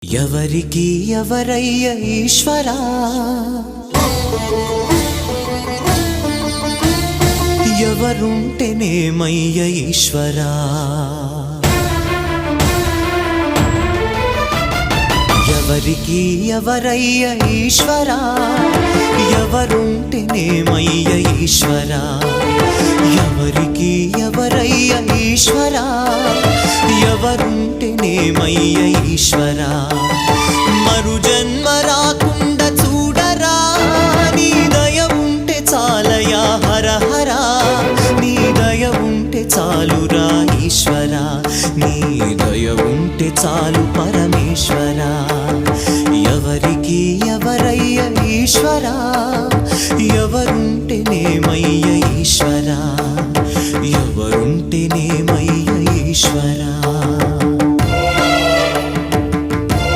ఎవరికి ఎవరయ్య ఈశ్వరా, ఎవరుంటేనేమయ్య ఈశ్వరా, ఎవరికి ఎవరయ్య ఈశ్వరా, ఎవరుంటేనేమయ్య ఈశ్వరా, ఎవరికి ఎవరయ్య ఈశ్వరా, ఎవరుంటేనేమయ్య ఈశ్వరా, మరు జన్మ రాకుండా చూడరా, నీ దయ ఉంటే చాలయా హర హరా, నీ దయ ఉంటే చాలురా ఈశ్వరా, నీ దయ ఉంటే చాలు పరమేశ్వరా.